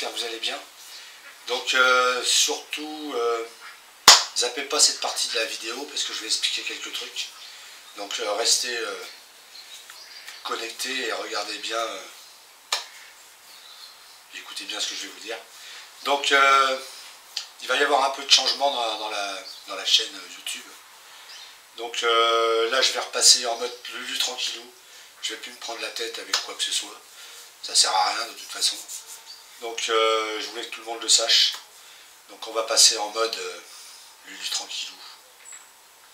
j'espère que vous allez bien. Donc surtout, zappez pas cette partie de la vidéo parce que je vais expliquer quelques trucs. Donc restez connectés et regardez bien, écoutez bien ce que je vais vous dire. Donc il va y avoir un peu de changement dans la chaîne YouTube. Donc là je vais repasser en mode Lulu tranquillou. Je vais plus me prendre la tête avec quoi que ce soit. Ça sert à rien de toute façon. Donc je voulais que tout le monde le sache. Donc on va passer en mode Lulu tranquillou,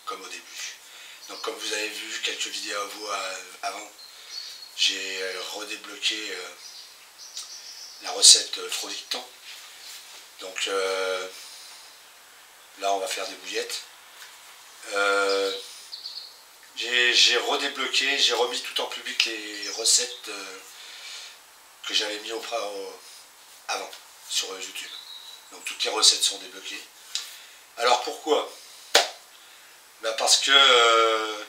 comme au début. Donc comme vous avez vu quelques vidéos avant, j'ai redébloqué la recette trop dictant. Donc là on va faire des bouillettes. J'ai redébloqué, j'ai remis tout en public les recettes que j'avais mis avant sur YouTube. Donc toutes les recettes sont débloquées. Alors pourquoi? Ben parce que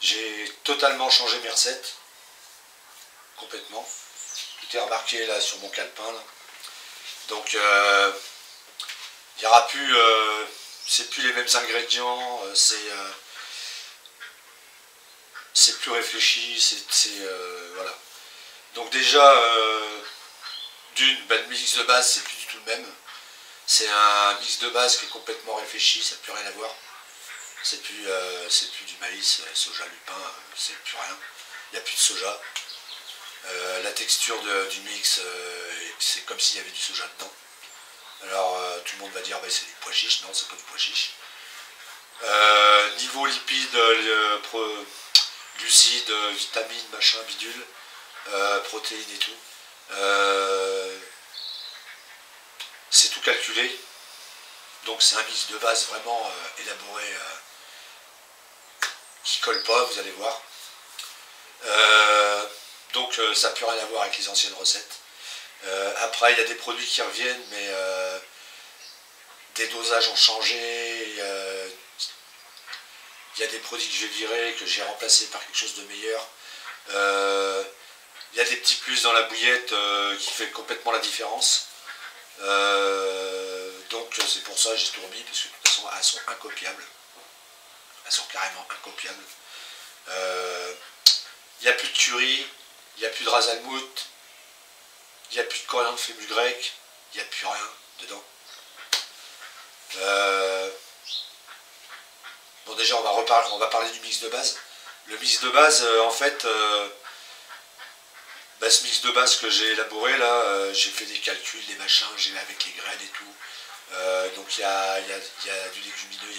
j'ai totalement changé mes recettes. Complètement. Tout est remarqué là sur mon calepin. Là. Donc il n'y aura plus... c'est plus les mêmes ingrédients. C'est plus réfléchi. Voilà. Donc déjà... le mix de base c'est plus du tout le même. C'est un mix de base qui est complètement réfléchi, ça n'a plus rien à voir. C'est plus du maïs, soja, lupin, c'est plus rien. Il n'y a plus de soja. La texture du mix, c'est comme s'il y avait du soja dedans. Alors tout le monde va dire bah, c'est du pois chiche, non c'est pas du pois chiche. Niveau lipides, glucides, vitamines, machin, bidule, protéines et tout. C'est tout calculé, donc c'est un mix de base vraiment élaboré qui colle pas, vous allez voir. Donc ça n'a plus rien à voir avec les anciennes recettes. Après il y a des produits qui reviennent, mais des dosages ont changé. Il y a des produits que je vais virer, que j'ai remplacés par quelque chose de meilleur. Il y a des petits plus dans la bouillette qui fait complètement la différence. Donc c'est pour ça que j'ai tout remis, parce que de toute façon elles sont incopiables. Elles sont carrément incopiables. Il n'y a plus de curry, il n'y a plus de ras al hanout, il n'y a plus de coriandre fenugrec, il n'y a plus rien dedans. Bon déjà on va parler du mix de base. Le mix de base en fait... ce mix de base que j'ai élaboré là, j'ai fait des calculs, des machins, j'ai avec les graines et tout. Donc il y a du légumineux, il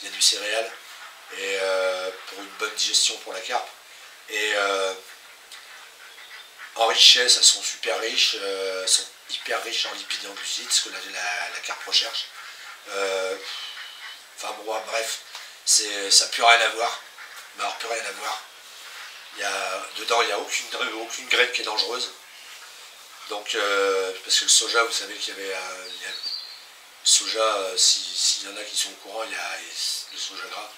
y a du céréal, et pour une bonne digestion pour la carpe. Et en richesse, elles sont super riches, elles sont hyper riches en lipides et en glucides, ce que la carpe recherche. Enfin bon, bref, ça n'a plus rien à voir. Mais alors plus rien à voir. Dedans, il n'y a aucune graine qui est dangereuse. Donc, parce que le soja, vous savez qu'il y avait le soja, s'il y en a qui sont au courant, il y a le soja gras.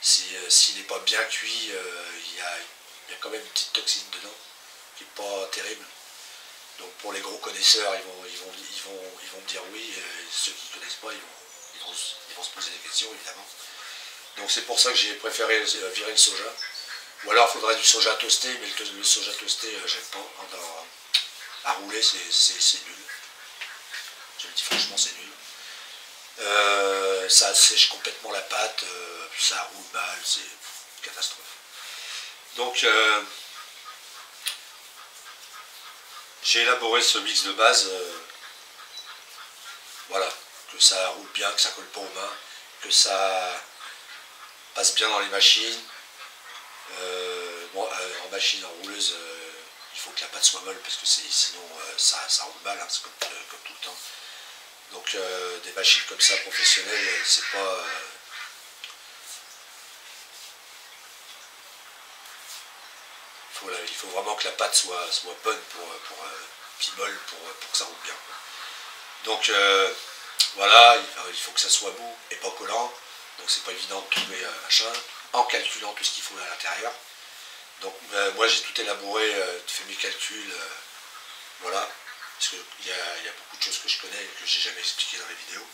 S'il n'est pas bien cuit, il y a quand même une petite toxine dedans, qui n'est pas terrible. Donc pour les gros connaisseurs, ils vont me dire oui, et ceux qui ne connaissent pas, ils vont se poser des questions, évidemment. Donc c'est pour ça que j'ai préféré virer le soja. Ou alors il faudrait du soja toasté, mais le soja toasté, j'aime pas. À rouler, c'est nul. Je le dis franchement, c'est nul. Ça sèche complètement la pâte, ça roule mal, c'est une catastrophe. Donc, j'ai élaboré ce mix de base, voilà, que ça roule bien, que ça colle pas aux mains, que ça passe bien dans les machines. En machine, en rouleuse, il faut que la pâte soit molle parce que sinon ça roule mal, hein, c'est comme tout le temps. Donc des machines comme ça professionnelles, c'est pas... il faut vraiment que la pâte soit bonne puis molle pour que ça roule bien. Donc voilà, il faut que ça soit mou et pas collant. Donc c'est pas évident de trouver un machin, en calculant tout ce qu'il faut à l'intérieur. Donc moi j'ai tout élaboré, fait mes calculs, Voilà, parce qu'il y a beaucoup de choses que je connais et que j'ai jamais expliqué dans les vidéos.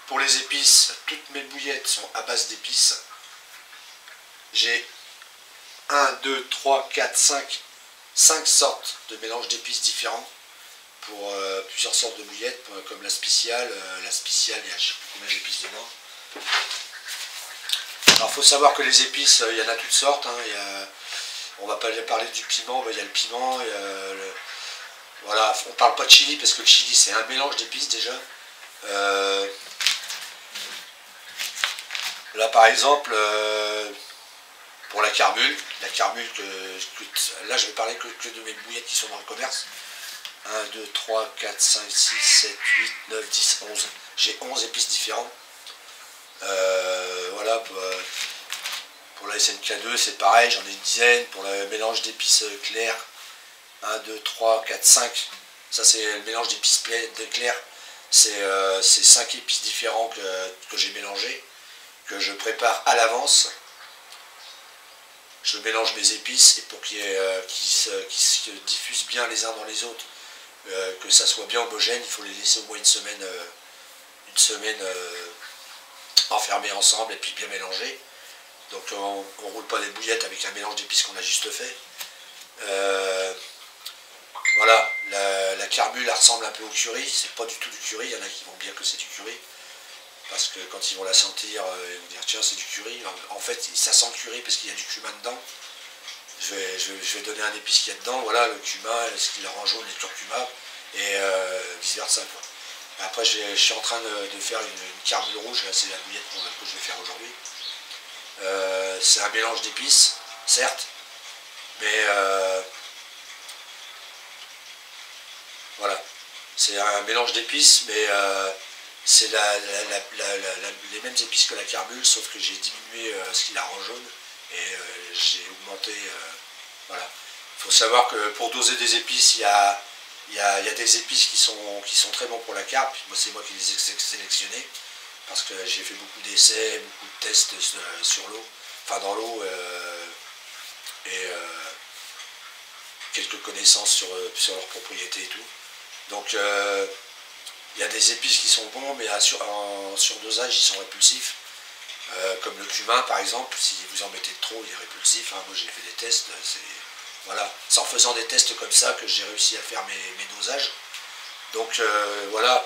Pour les épices, toutes mes bouillettes sont à base d'épices. J'ai 1, 2, 3, 4, 5 sortes de mélanges d'épices différents pour plusieurs sortes de bouillettes, comme la spéciale. La spéciale, il y a je sais plus combien d'épices dedans. Alors il faut savoir que les épices, il y en a toutes sortes. Hein. On va pas parler du piment, il y a le piment. Voilà, on parle pas de chili parce que le chili c'est un mélange d'épices déjà. Là par exemple, pour la carmule là je vais parler que de mes bouillettes qui sont dans le commerce. 1, 2, 3, 4, 5, 6, 7, 8, 9, 10, 11. J'ai 11 épices différents. Voilà, pour la SNK2 c'est pareil, j'en ai une dizaine. Pour le mélange d'épices claires, 1, 2, 3, 4, 5. Ça c'est le mélange d'épices claires. C'est 5 épices différents que j'ai mélangés, que je prépare à l'avance. Je mélange mes épices et pour qu'ils se diffusent bien les uns dans les autres, que ça soit bien homogène, il faut les laisser au moins une semaine enfermés ensemble et puis bien mélangés. Donc on ne roule pas des bouillettes avec un mélange d'épices qu'on a juste fait. Voilà, la carmule elle ressemble un peu au curry, c'est pas du tout du curry, il y en a qui vont dire que c'est du curry. Parce que quand ils vont la sentir, ils vont dire tiens c'est du curry. En fait ça sent le curry parce qu'il y a du cumin dedans. Je vais donner un épice qu'il y a dedans, voilà le cumin, ce qui le rend jaune, les curcuma, et vice versa quoi. Après je suis en train de faire une carmule rouge, là c'est la bouillette que je vais faire aujourd'hui. C'est un mélange d'épices, certes, mais voilà, c'est un mélange d'épices, mais c'est les mêmes épices que la carmule, sauf que j'ai diminué ce qui la rend jaune, et j'ai augmenté, voilà. Il faut savoir que pour doser des épices, il y a des épices qui sont très bons pour la carpe, moi c'est moi qui les ai sélectionnés, parce que j'ai fait beaucoup d'essais, beaucoup de tests sur l'eau, enfin dans l'eau, et quelques connaissances sur leurs propriétés et tout. Donc il y a des épices qui sont bons, mais en surdosage ils sont répulsifs. Comme le cumin par exemple, si vous en mettez de trop, il est répulsif. Hein. Moi j'ai fait des tests, voilà. C'est en faisant des tests comme ça que j'ai réussi à faire mes dosages. Donc voilà,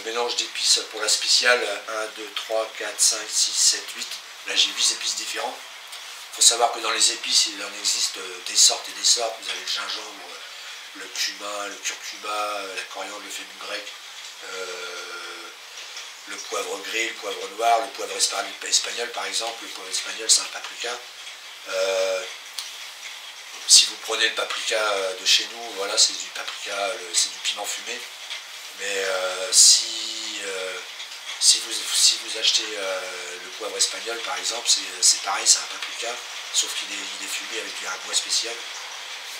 mélange d'épices pour la spéciale, 1, 2, 3, 4, 5, 6, 7, 8. Là j'ai 8 épices différents. Il faut savoir que dans les épices, il en existe des sortes et des sortes. Vous avez le gingembre, le cumin, le curcuma, la coriandre, le fenugrec, le poivre gris, le poivre noir, le poivre espagnol par exemple. Le poivre espagnol c'est un paprika. Si vous prenez le paprika de chez nous, voilà, c'est du paprika, c'est du piment fumé. Mais si vous achetez le poivre espagnol par exemple, c'est pareil, c'est un paprika, sauf qu'il est fumé avec un bois spécial.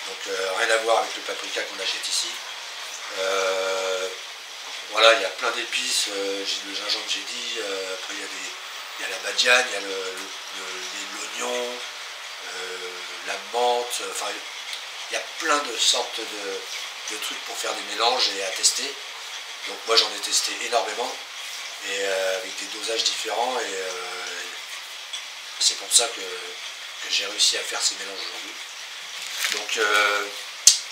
Donc rien à voir avec le paprika qu'on achète ici. Voilà, il y a plein d'épices, le gingembre j'ai dit, après il y a la badiane, il y a l'oignon, la menthe, enfin il y a plein de sortes de trucs pour faire des mélanges et à tester. Donc moi j'en ai testé énormément, et avec des dosages différents, et c'est pour ça que j'ai réussi à faire ces mélanges aujourd'hui. Donc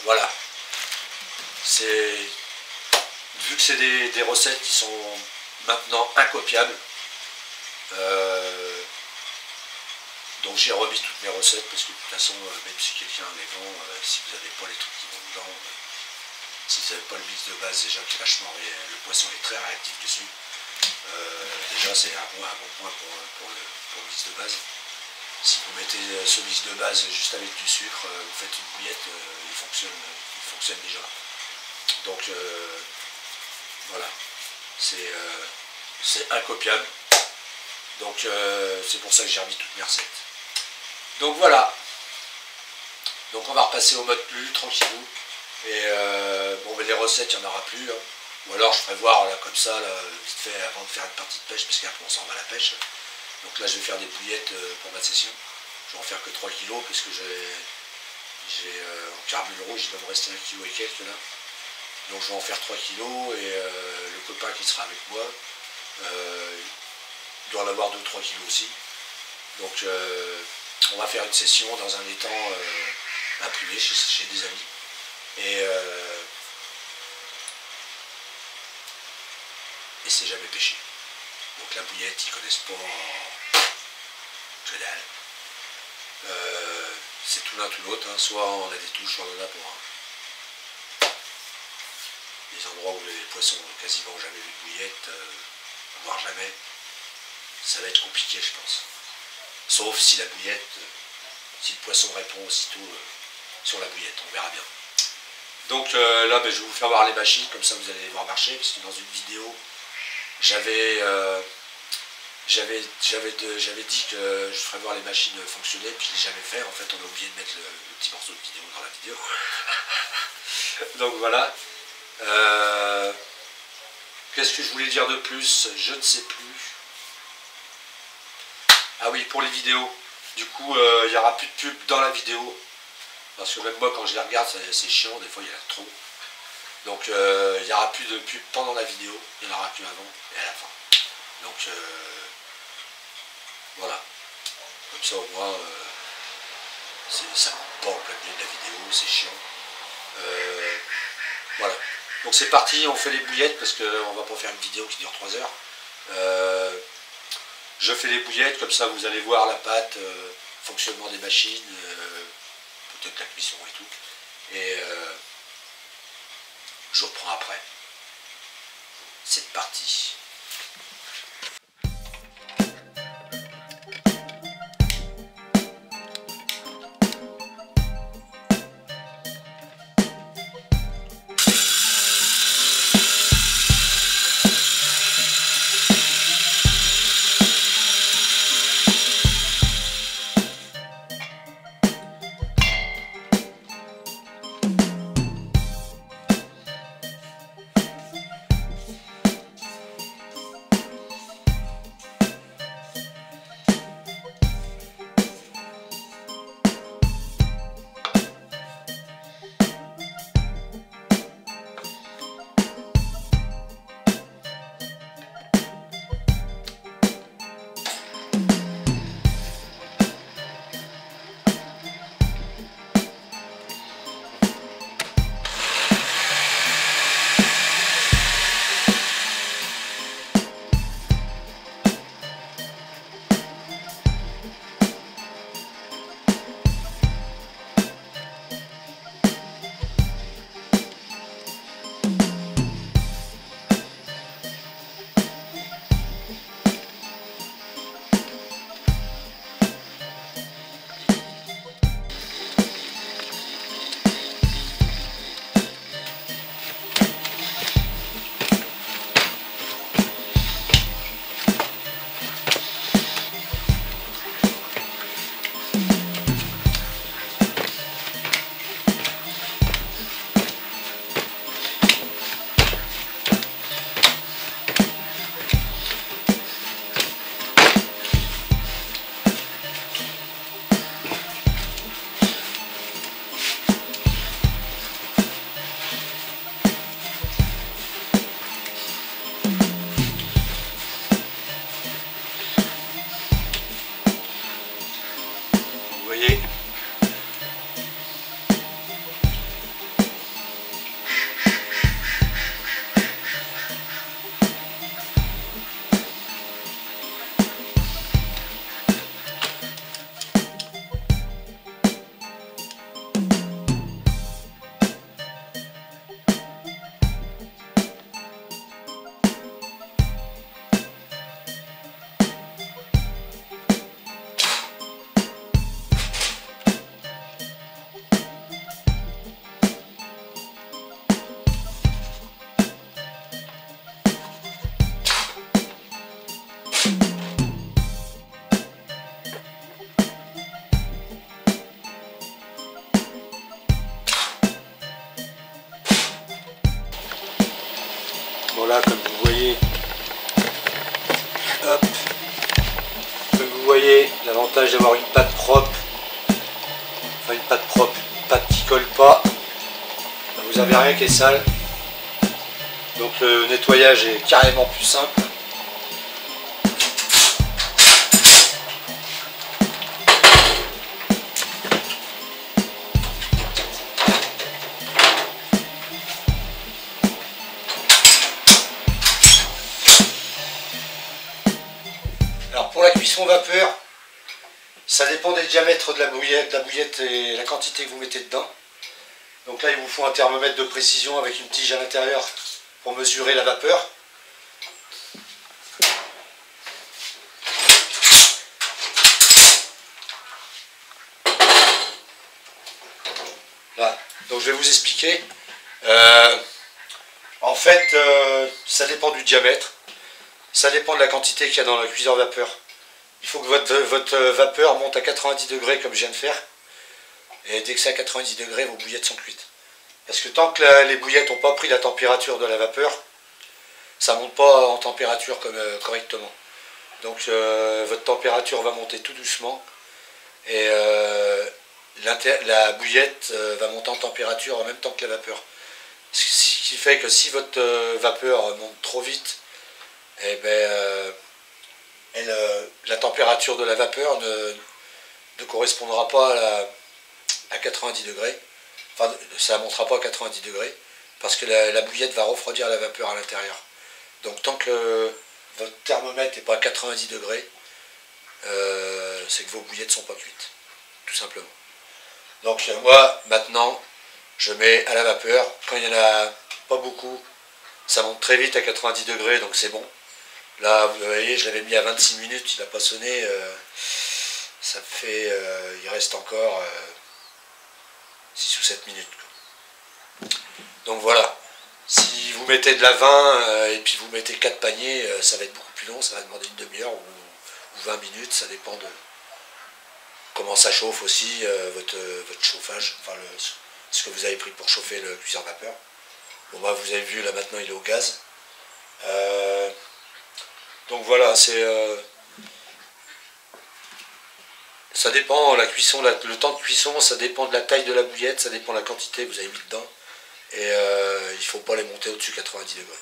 voilà, vu que c'est des recettes qui sont maintenant incopiables, donc j'ai remis toutes mes recettes, parce que de toute façon, même si quelqu'un les vend, si vous n'avez pas les trucs qui vont dedans, si vous n'avez pas le mix de base déjà qui est vachement le poisson est très réactif dessus, déjà c'est un bon point pour le mix de base. Si vous mettez ce mix de base juste avec du sucre, vous faites une bouillette, il fonctionne déjà. Donc voilà, c'est incopiable. Donc c'est pour ça que j'ai remis toutes mes recettes. Donc voilà. Donc on va repasser au mode plus tranquillou. Et bon, mais les recettes, il n'y en aura plus. Hein. Ou alors je ferai voir là comme ça, là, vite fait, avant de faire une partie de pêche, parce qu'après on s'en va à la pêche. Donc là je vais faire des bouillettes pour ma session. Je vais en faire que 3 kilos, parce que En carbone rouge, il va me rester 1 kg et quelques là. Donc je vais en faire 3 kg et le copain qui sera avec moi, il doit en avoir 2-3 kg aussi. Donc on va faire une session dans un étang imprimé chez des amis. Et c'est jamais pêché. Donc la bouillette, ils connaissent pas que dalle. C'est tout l'un tout l'autre, hein. Soit on a des touches, soit on en a pas. Des endroits où les poissons n'ont quasiment jamais vu de bouillette, voire jamais, ça va être compliqué je pense. Sauf si la bouillette, si le poisson répond aussitôt sur la bouillette, on verra bien. Donc là je vais vous faire voir les machines, comme ça vous allez les voir marcher, parce que dans une vidéo j'avais dit que je ferais voir les machines fonctionner, puis je l'ai jamais fait. En fait, on a oublié de mettre le petit morceau de vidéo dans la vidéo. Donc voilà. Qu'est-ce que je voulais dire de plus? Je ne sais plus. Ah oui, pour les vidéos. Du coup, il n'y aura plus de pub dans la vidéo. Parce que même moi, quand je les regarde, c'est chiant. Des fois, il y en a trop. Donc, il n'y aura plus de pub pendant la vidéo. Il n'y en aura plus avant et à la fin. Donc, voilà. Comme ça, au moins, ça coupe pas en plein milieu de la vidéo. C'est chiant. Voilà. Donc, c'est parti. On fait les bouillettes parce qu'on va pas faire une vidéo qui dure 3 heures. Je fais les bouillettes. Comme ça, vous allez voir la pâte, fonctionnement des machines, peut-être la cuisson et tout. Et je reprends après. C'est parti. Voilà, comme vous voyez, hop, comme vous voyez, l'avantage d'avoir une pâte propre, enfin une pâte propre, une pâte colle pas, vous avez rien qui est sale. Donc le nettoyage est carrément plus simple. Alors pour la cuisson vapeur, ça dépend des diamètres de la bouillette et la quantité que vous mettez dedans. Donc là il vous faut un thermomètre de précision avec une tige à l'intérieur pour mesurer la vapeur. Là, donc je vais vous expliquer. En fait, ça dépend du diamètre, ça dépend de la quantité qu'il y a dans le cuiseur vapeur. Il faut que votre vapeur monte à 90 degrés comme je viens de faire. Et dès que c'est à 90 degrés, vos bouillettes sont cuites. Parce que tant que les bouillettes n'ont pas pris la température de la vapeur, ça ne monte pas en température correctement. Donc votre température va monter tout doucement. Et la bouillette va monter en température en même temps que la vapeur. Ce qui fait que si votre vapeur monte trop vite, eh ben, la température de la vapeur ne correspondra pas à 90 degrés. Enfin, ça ne montera pas à 90 degrés parce que la bouillette va refroidir la vapeur à l'intérieur. Donc tant que votre thermomètre n'est pas à 90 degrés, c'est que vos bouillettes ne sont pas cuites, tout simplement. Donc moi, maintenant, je mets à la vapeur. Quand il n'y en a pas beaucoup, ça monte très vite à 90 degrés, donc c'est bon. Là, vous voyez, je l'avais mis à 26 minutes, il n'a pas sonné. Ça fait, il reste encore 6 ou 7 minutes. Donc voilà, si vous mettez de la vin et puis vous mettez 4 paniers, ça va être beaucoup plus long, ça va demander une demi-heure ou 20 minutes, ça dépend de comment ça chauffe aussi, votre chauffage, enfin ce que vous avez pris pour chauffer le cuiseur vapeur. Bon bah vous avez vu, là maintenant il est au gaz. Donc voilà, ça dépend, la cuisson, le temps de cuisson, ça dépend de la taille de la bouillette, ça dépend de la quantité que vous avez mis dedans. Et il ne faut pas les monter au-dessus de 90 degrés.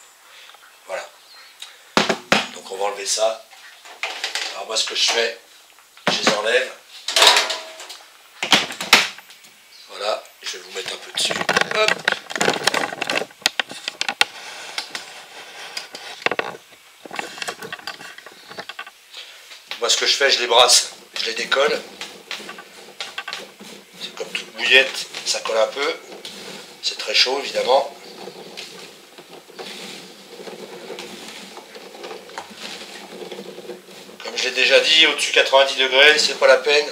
Voilà. Donc on va enlever ça. Alors moi ce que je fais, je les enlève. Voilà, je vais vous mettre un peu dessus. Hop. Moi ce que je fais, je les brasse, je les décolle. C'est comme toute bouillette, ça colle un peu. C'est très chaud évidemment. Comme je l'ai déjà dit, au-dessus de 90 degrés, c'est pas la peine.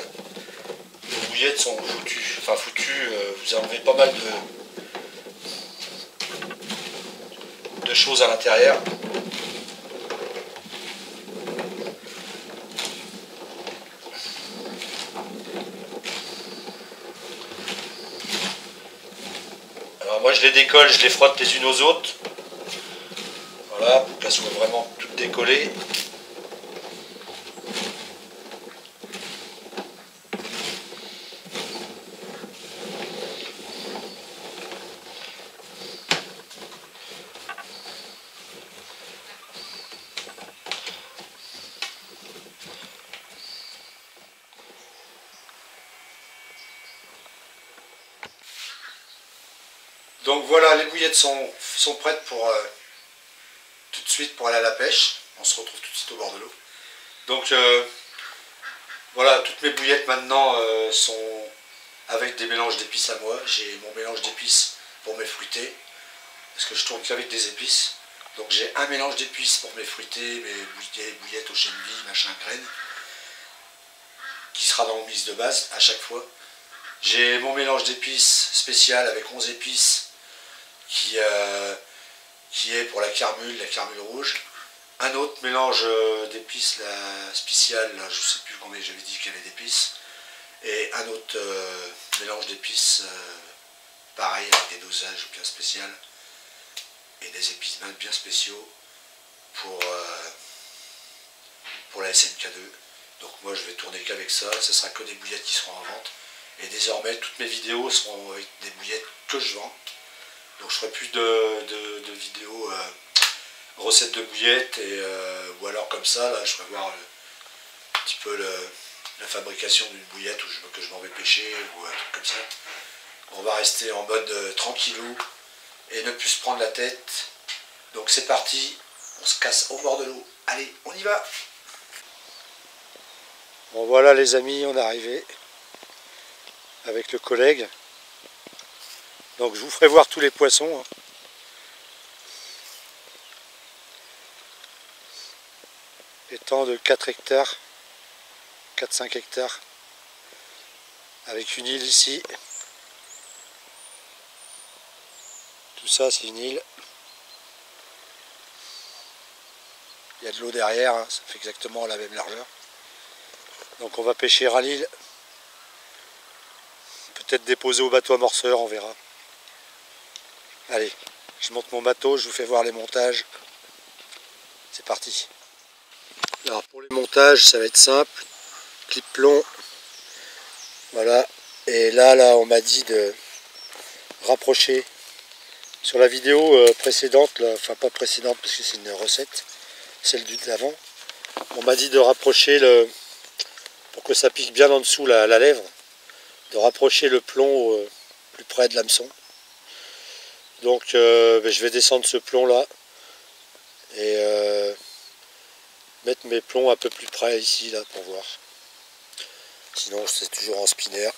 Les bouillettes sont foutues. Enfin foutues, vous enlevez pas mal de choses à l'intérieur. Alors moi je les décolle, je les frotte les unes aux autres. Voilà, pour qu'elles soient vraiment toutes décollées. Donc voilà, les bouillettes sont prêtes pour tout de suite pour aller à la pêche. On se retrouve tout de suite au bord de l'eau. Donc voilà, toutes mes bouillettes maintenant sont avec des mélanges d'épices à moi. J'ai mon mélange d'épices pour mes fruités, parce que je tourne qu'avec des épices. Donc j'ai un mélange d'épices pour mes fruités, mes bouillettes aux chenilles, machin, graines, qui sera dans mon mix de base à chaque fois. J'ai mon mélange d'épices spécial avec 11 épices qui est pour la carmule rouge. Un autre mélange d'épices, la spéciale, là, je ne sais plus combien j'avais dit qu'il y avait d'épices. Et un autre mélange d'épices, pareil, avec des dosages bien spéciaux. Et des épices bien spéciaux pour la SNK2. Donc moi je vais tourner qu'avec ça, ce sera que des bouillettes qui seront en vente. Et désormais, toutes mes vidéos seront avec des bouillettes que je vends. Donc je ferai plus de vidéos recettes de bouillettes, ou alors comme ça, là, je ferai voir un petit peu la fabrication d'une bouillette que je m'en vais pêcher, ou un truc comme ça. On va rester en mode tranquillou et ne plus se prendre la tête. Donc c'est parti, on se casse au bord de l'eau. Allez, on y va! Bon voilà les amis, on est arrivé avec le collègue. Donc je vous ferai voir tous les poissons. Étang de 4 hectares, 4-5 hectares, avec une île ici. Tout ça c'est une île. Il y a de l'eau derrière, hein, ça fait exactement la même largeur. Donc on va pêcher à l'île. Peut-être déposer au bateau amorceur, on verra. Allez, je monte mon bateau, je vous fais voir les montages. C'est parti. Alors pour les montages, ça va être simple. Clip plomb. Voilà. Et là, on m'a dit de rapprocher. Sur la vidéo précédente, là, enfin pas précédente parce que c'est une recette, celle d'avant, on m'a dit de rapprocher pour que ça pique bien en dessous la lèvre, de rapprocher le plomb plus près de l'hameçon. Donc je vais descendre ce plomb là et mettre mes plombs un peu plus près ici là pour voir. Sinon c'est toujours en spinner.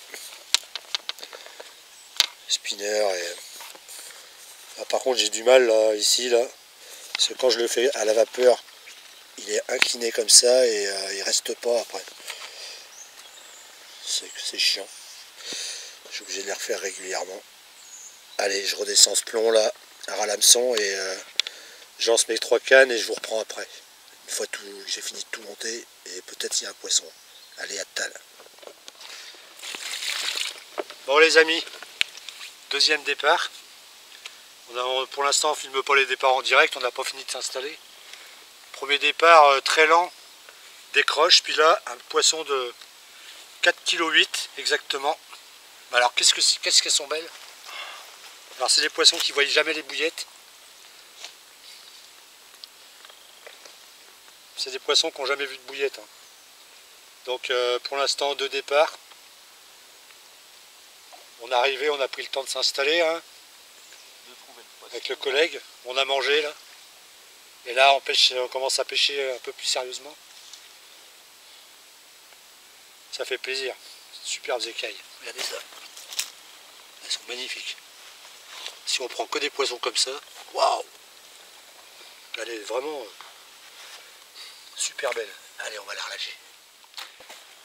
Ah, par contre j'ai du mal là, ici là, parce que quand je le fais à la vapeur, il est incliné comme ça et il reste pas après. C'est chiant. Je suis obligé de les refaire régulièrement. Allez, je redescends ce plomb là à l'hameçon et j'ence mes 3 cannes et je vous reprends après. Une fois que j'ai fini de tout monter et peut-être il y a un poisson. Allez, à tal. Bon les amis, deuxième départ. Pour l'instant on ne filme pas les départs en direct, on n'a pas fini de s'installer. Premier départ très lent, décroche, puis là un poisson de 4,8 kg exactement. Alors qu'est-ce qu'elles sont belles. Alors c'est des poissons qui ne voient jamais les bouillettes. C'est des poissons qui n'ont jamais vu de bouillette. Hein. Donc pour l'instant 2 départs. On est arrivé, on a pris le temps de s'installer. Hein. Avec le collègue, on a mangé là, et là on commence à pêcher un peu plus sérieusement. Ça fait plaisir, superbes écailles, regardez ça, elles sont magnifiques. Si on prend que des poissons comme ça, waouh, elle est vraiment super belle. Allez, on va la relâcher.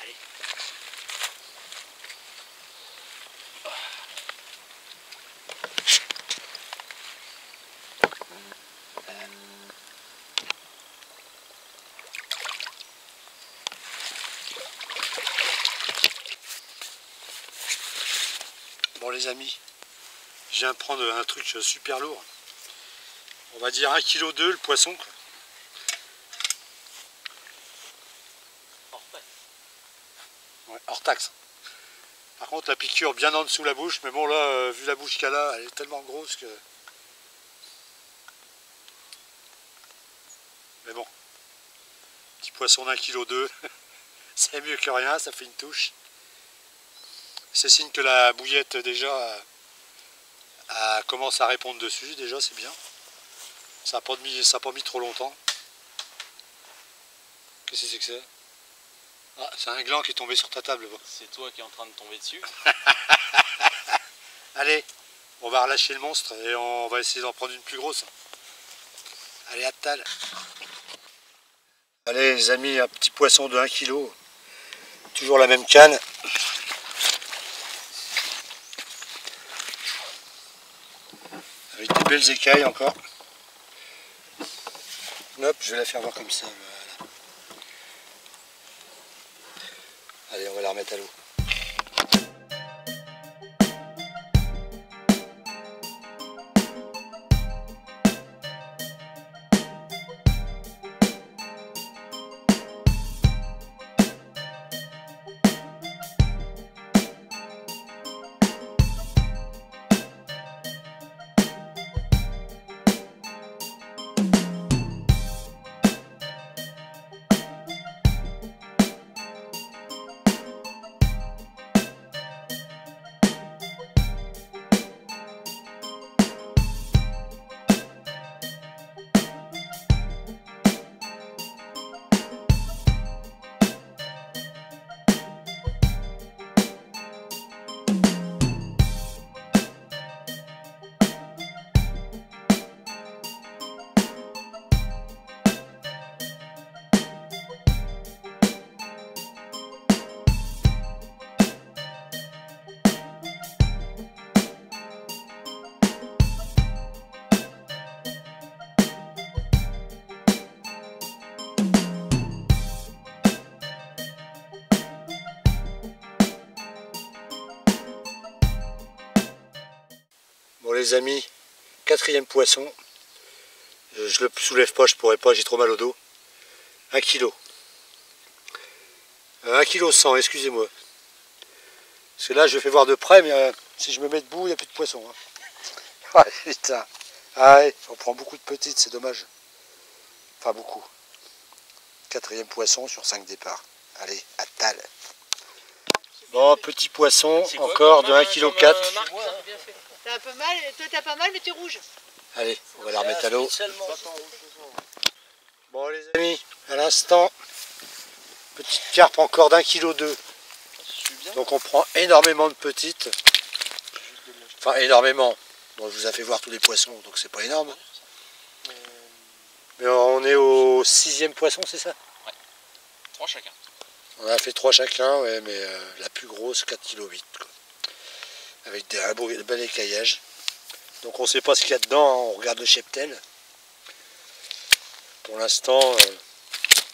Allez. Bon les amis, je viens de prendre un truc super lourd. On va dire 1,2 kg le poisson. Quoi. Ouais, hors taxe. Par contre la piqûre bien en dessous la bouche, mais bon là, vu la bouche qu'elle a, elle est tellement grosse que... Mais bon, petit poisson d'1,2 kg, c'est mieux que rien, ça fait une touche. C'est signe que la bouillette déjà commence à répondre dessus, déjà c'est bien. Ça n'a pas mis trop longtemps. Qu'est-ce que c'est que c'est? Ah, c'est un gland qui est tombé sur ta table. C'est toi qui es en train de tomber dessus. Allez, on va relâcher le monstre et on va essayer d'en prendre une plus grosse. Allez, à tal. Allez les amis, un petit poisson de 1 kg. Toujours la même canne. Avec des belles écailles encore. Hop, je vais la faire voir comme ça. Voilà. Allez, on va la remettre à l'eau. les amis, quatrième poisson. Je le soulève pas, je pourrais pas, j'ai trop mal au dos. 1 kg. 1 kg 100, excusez-moi. Parce que là je fais voir de près, mais si je me mets debout, il n'y a plus de poisson. Hein. Ah putain. Ah ouais, on prend beaucoup de petites, c'est dommage. Enfin beaucoup. Quatrième poisson sur 5 départs. Allez, à tal. Bon, petit poisson, encore de 1,4 kg. T'as un peu mal, toi t'as pas mal mais t'es rouge. Allez, on va la remettre à l'eau. Bon les amis, à l'instant, petite carpe encore d'1,2 kg. Donc on prend énormément de petites. Enfin énormément. Bon, je vous ai fait voir tous les poissons, donc c'est pas énorme. Mais on est au 6e poisson, c'est ça? Ouais. 3 chacun. On a fait 3 chacun, ouais, mais la plus grosse 4,8 kg. Avec un bel écaillage. Donc on ne sait pas ce qu'il y a dedans, hein, on regarde le cheptel. Pour l'instant,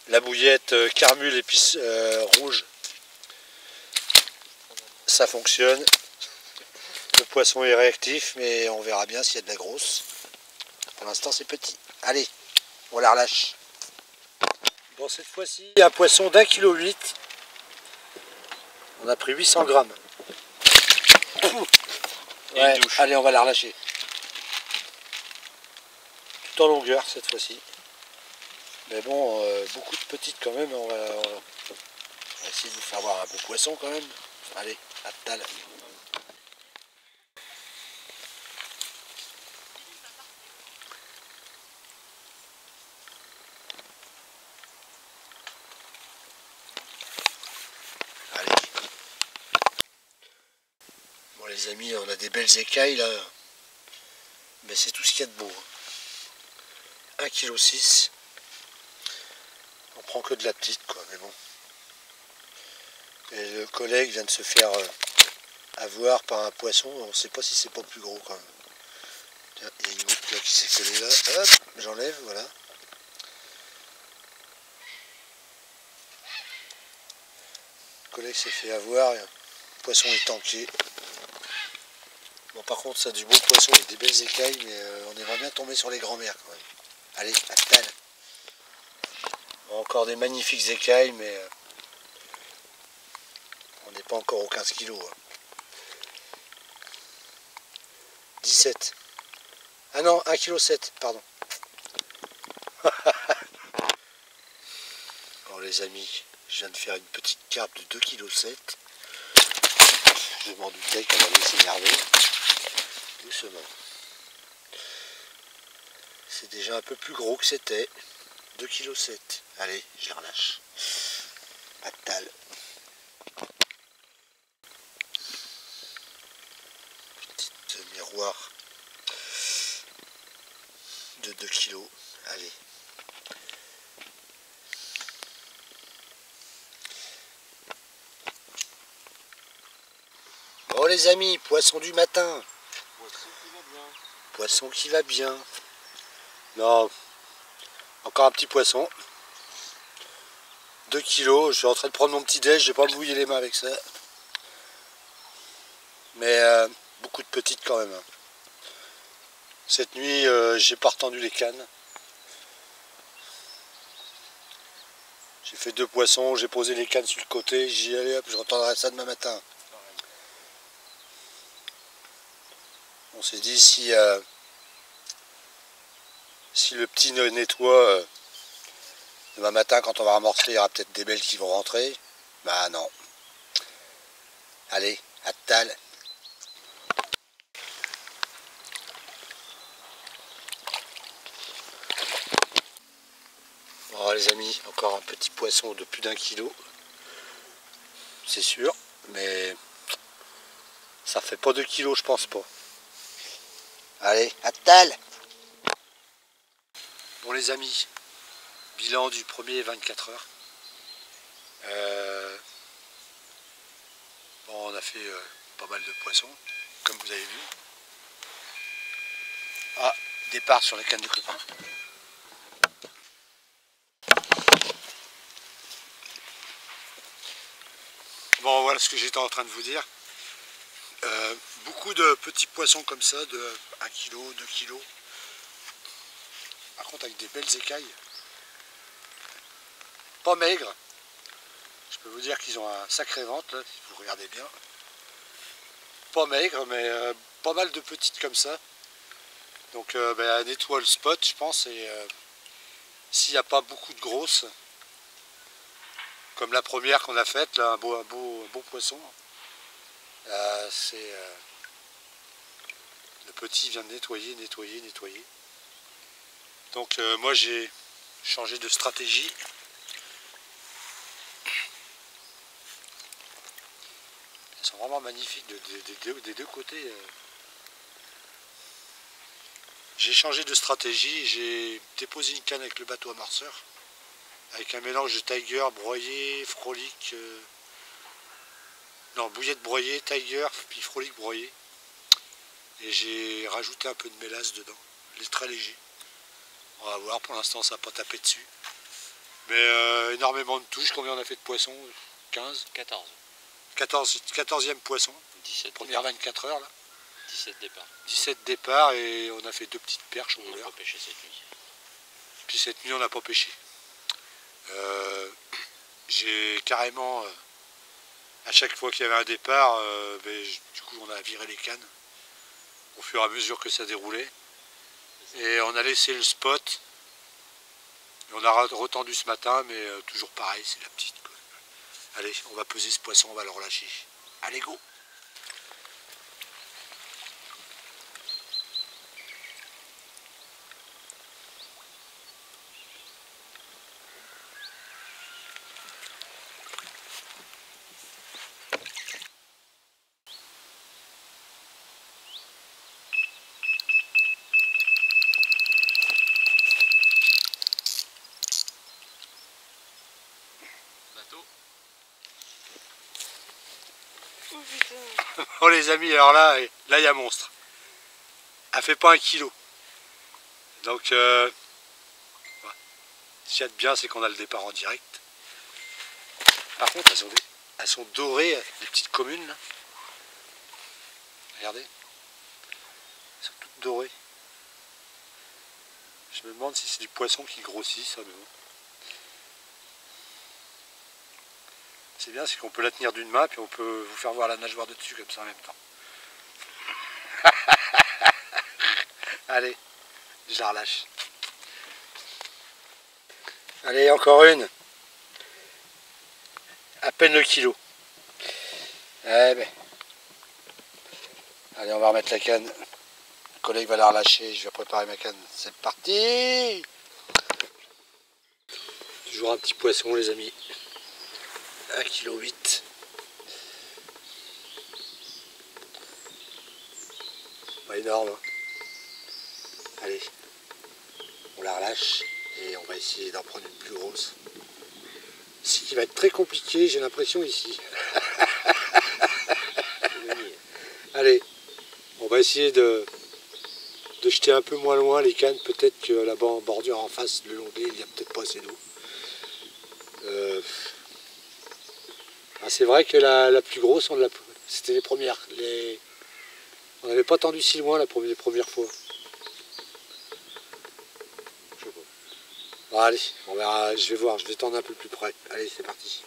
la bouillette carmule épice rouge, ça fonctionne. Le poisson est réactif, mais on verra bien s'il y a de la grosse. Pour l'instant c'est petit. Allez, on la relâche. Bon, cette fois-ci, un poisson d'1,8 kg. On a pris 800 grammes. Ouais, allez, on va la relâcher. Tout en longueur cette fois-ci. Mais bon, beaucoup de petites quand même. On va essayer de vous faire voir un beau poisson quand même. Allez, à tal. Allez. Bon les amis, on a des belles écailles là. Mais c'est tout ce qu'il y a de beau. 1,6 kg. On prend que de la petite quoi, mais bon. Et le collègue vient de se faire avoir par un poisson, on ne sait pas si c'est pas plus gros quand même. Tiens, il y a une boucle là qui s'est collée là, hop, j'enlève, voilà. Le collègue s'est fait avoir, le poisson est tanké. Bon par contre ça a du beau poisson avec des belles écailles, mais on aimerait bien tomber sur les grands-mères quand même. Allez, à tal. Bon, encore des magnifiques écailles, mais on n'est pas encore aux 15 kg. Hein. 17. Ah non, 1,7 kg, pardon. Bon les amis, je viens de faire une petite carpe de 2,7 kg. Je m'en doutais qu'elle allait s'énerver. Doucement. C'est déjà un peu plus gros que c'était. 2,7 kg. Allez, je la relâche. À tal. Petite miroir de 2 kg. Allez. Bon les amis, poisson du matin. Poisson qui va bien. Non, encore un petit poisson. 2 kg, je suis en train de prendre mon petit déj, je vais pas me mouiller les mains avec ça. Mais beaucoup de petites quand même. Cette nuit, j'ai pas retendu les cannes. J'ai fait 2 poissons, j'ai posé les cannes sur le côté, j'y allais hop, je retendrai ça demain matin. On s'est dit si le petit nettoie demain matin quand on va amorcer, il y aura peut-être des belles qui vont rentrer. Bah non. Allez, à tal. Bon les amis, encore un petit poisson de plus d'1 kg. C'est sûr, mais ça fait pas 2 kg, je pense pas. Allez, à tal. Bon les amis, bilan du premier 24 heures. Bon, on a fait pas mal de poissons, comme vous avez vu. Ah, départ sur la canne de copain. Bon, voilà ce que j'étais en train de vous dire. Beaucoup de petits poissons comme ça, de 1 kg, 2 kg. Par contre avec des belles écailles. Pas maigres. Je peux vous dire qu'ils ont un sacré ventre, là, si vous regardez bien. Pas maigres, mais pas mal de petites comme ça. Donc un étoile spot, je pense, et s'il n'y a pas beaucoup de grosses, comme la première qu'on a faite, là, un beau poisson, le petit vient de nettoyer. Donc moi j'ai changé de stratégie. Elles sont vraiment magnifiques des deux côtés. J'ai changé de stratégie, j'ai déposé une canne avec le bateau amorceur, avec un mélange de Tiger, broyé, Frolic, bouillette broyée, Tiger, puis Frolic broyé. Et j'ai rajouté un peu de mélasse dedans, très léger. On va voir, pour l'instant ça n'a pas tapé dessus. Mais énormément de touches. Combien on a fait de poissons? 15? 14e poisson. 17 première 24 heures là. 17 départs. 17 départs et on a fait 2 petites perches au On n'a couleur. pas pêché cette nuit. Puis cette nuit on n'a pas pêché. J'ai carrément, à chaque fois qu'il y avait un départ, du coup on a viré les cannes au fur et à mesure que ça déroulait. Et on a laissé le spot. Et on a retendu ce matin, mais toujours pareil, c'est la petite, quoi. Allez, on va peser ce poisson, on va le relâcher. Allez, go! Bateau. Oh putain. Oh les amis, alors là il y a monstre. Elle fait pas 1 kilo. Donc, ce qu'il y a de bien, c'est qu'on a le départ en direct. Par contre, elles sont dorées, les petites communes là. Regardez. Elles sont toutes dorées. Je me demande si c'est du poisson qui grossit, ça, mais bon. C'est bien, c'est qu'on peut la tenir d'une main, puis on peut vous faire voir la nageoire de dessus comme ça en même temps. Allez, je la relâche. Allez, encore une. À peine le kilo. Eh ben. Allez, on va remettre la canne. Le collègue va la relâcher, je vais préparer ma canne. C'est parti! Toujours un petit poisson, les amis. 1,8 kg. Pas énorme. Hein. Allez, on la relâche et on va essayer d'en prendre une plus grosse. Ce qui va être très compliqué, j'ai l'impression ici. Allez, on va essayer de jeter un peu moins loin les cannes. Peut-être que là-bas en bordure en face, le long de l'île, il n'y a peut-être pas assez d'eau. C'est vrai que la plus grosse, c'était les premières. On n'avait pas tendu si loin la première fois. Bon, allez, on verra, je vais voir, je vais tendre un peu plus près. Allez, c'est parti.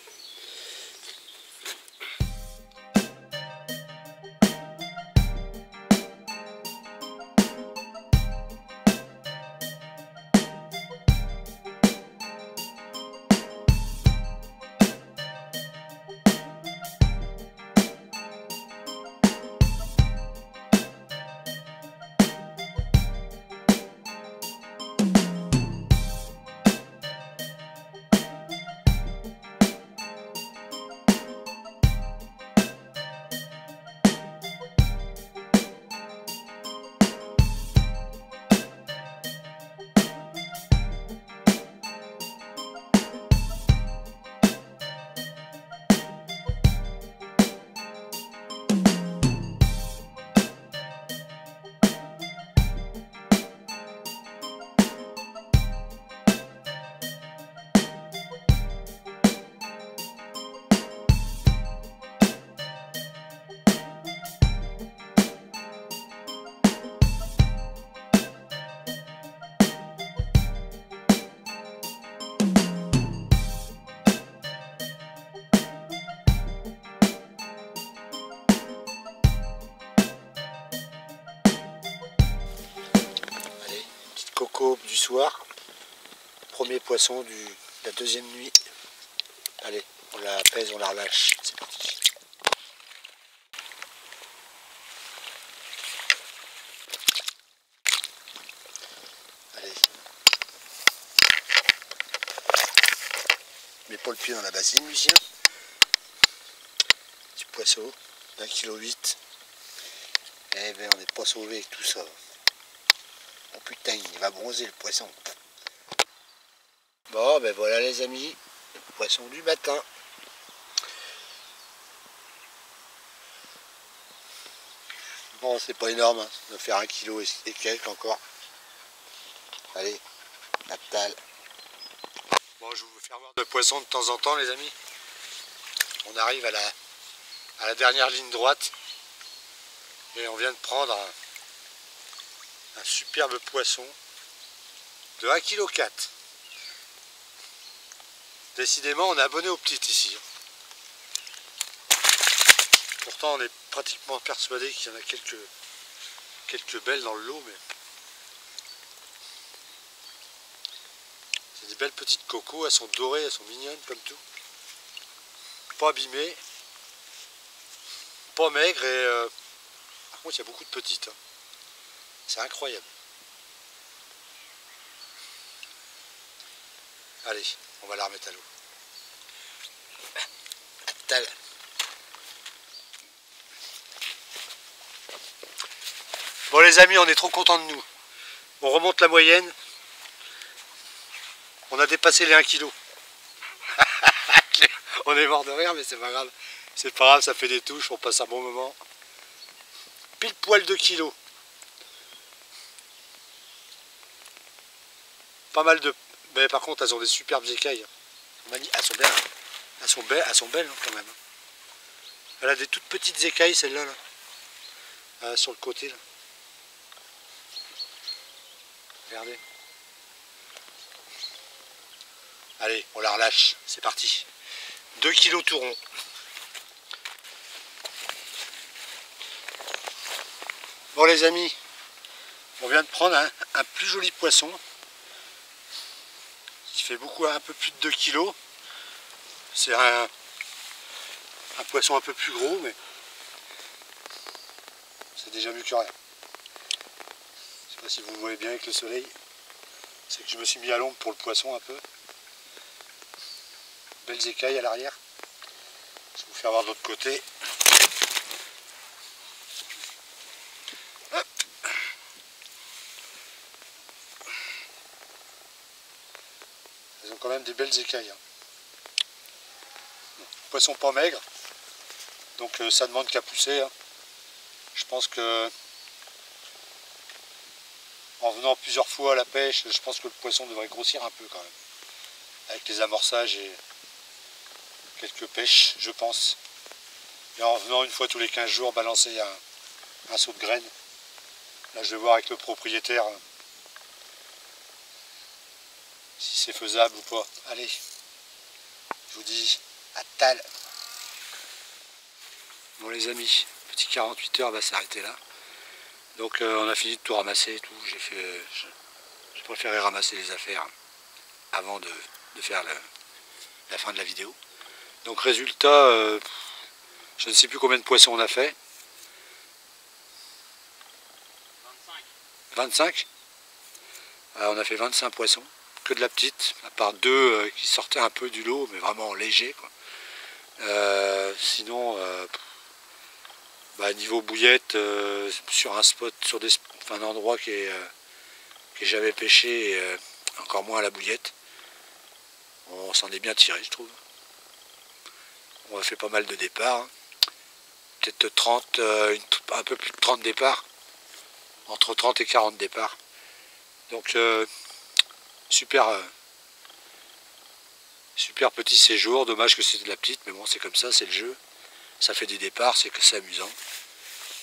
du soir. Premier poisson de la deuxième nuit. Allez, on la pèse, on la relâche. C'est parti. Allez. Mets pas le pied dans la bassine, Lucien. Petit poisson d'1,8 kg. Eh ben, on n'est pas sauvé avec tout ça. Oh putain, il va bronzer le poisson. Bon, ben voilà les amis, le poisson du matin. Bon, c'est pas énorme, hein. Ça doit faire 1 kg et quelques encore. Allez, à table. Bon, je vais vous faire voir de poissons de temps en temps, les amis. On arrive à la dernière ligne droite. Et on vient de prendre un superbe poisson de 1,4 kg. Décidément, on est abonné aux petites ici. Pourtant, on est pratiquement persuadé qu'il y en a quelques belles dans le lot, mais c'est des belles petites cocos. Elles sont dorées, elles sont mignonnes comme tout. Pas abîmées, pas maigres et par contre, il y a beaucoup de petites. Hein. C'est incroyable. Allez, on va la remettre à l'eau. Tal. Bon les amis, on est trop contents de nous. On remonte la moyenne. On a dépassé les 1 kg. On est mort de rire, mais c'est pas grave. C'est pas grave, ça fait des touches, on passe un bon moment. Pile poil 2 kg. Pas mal de... Mais par contre, elles ont des superbes écailles. Elles sont belles. Elles sont belles hein, quand même. Elle a des toutes petites écailles, celle-là. Là. Sur le côté. Là. Regardez. Allez, on la relâche. C'est parti. 2 kg tout rond. Bon les amis, on vient de prendre un plus joli poisson. Qui fait un peu plus de 2 kg. C'est un poisson un peu plus gros, mais c'est déjà mieux que rien. Je sais pas si vous voyez bien avec le soleil. C'est que je me suis mis à l'ombre pour le poisson un peu. Belles écailles à l'arrière. Je vais vous faire voir de l'autre côté. Hop. Elles ont quand même des belles écailles. Hein. Poisson pas maigre. Donc ça demande qu'à pousser. Hein. Je pense que en venant plusieurs fois à la pêche, je pense que le poisson devrait grossir un peu quand même. Avec les amorçages et quelques pêches, je pense. Et en venant une fois tous les 15 jours, balancer un seau de graines. Là, je vais voir avec le propriétaire si c'est faisable ou pas. Allez, je vous dis à tal. Bon les amis, petit 48 heures va s'arrêter là. Donc on a fini de tout ramasser et tout. J'ai préféré ramasser les affaires avant de faire la fin de la vidéo. Donc résultat, je ne sais plus combien de poissons on a fait. 25. On a fait 25 poissons, que de la petite, à part 2 qui sortaient un peu du lot, mais vraiment légers. Quoi. Sinon, niveau bouillette, sur un spot, sur un endroit que j'avais pêché, et, encore moins à la bouillette, on s'en est bien tiré, je trouve. On a fait pas mal de départs, hein. Peut-être 30, un peu plus de 30 départs, entre 30 et 40 départs. Donc super petit séjour, dommage que c'était de la petite, mais bon c'est comme ça, c'est le jeu. Ça fait des départs, c'est que c'est amusant.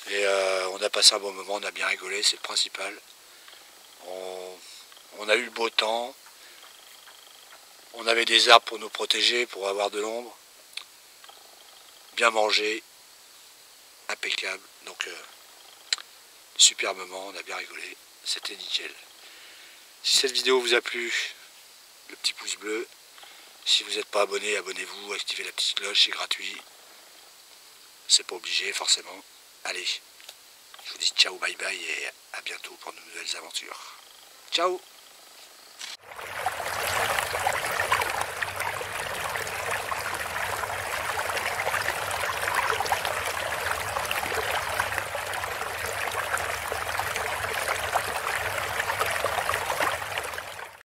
Et on a passé un bon moment, on a bien rigolé, c'est le principal. On a eu le beau temps. On avait des arbres pour nous protéger, pour avoir de l'ombre. Bien mangé. Impeccable. Donc super moment, on a bien rigolé. C'était nickel. Si cette vidéo vous a plu, le petit pouce bleu. Si vous n'êtes pas abonné, abonnez-vous, activez la petite cloche, c'est gratuit. C'est pas obligé forcément. Allez, je vous dis ciao, bye bye et à bientôt pour de nouvelles aventures. Ciao!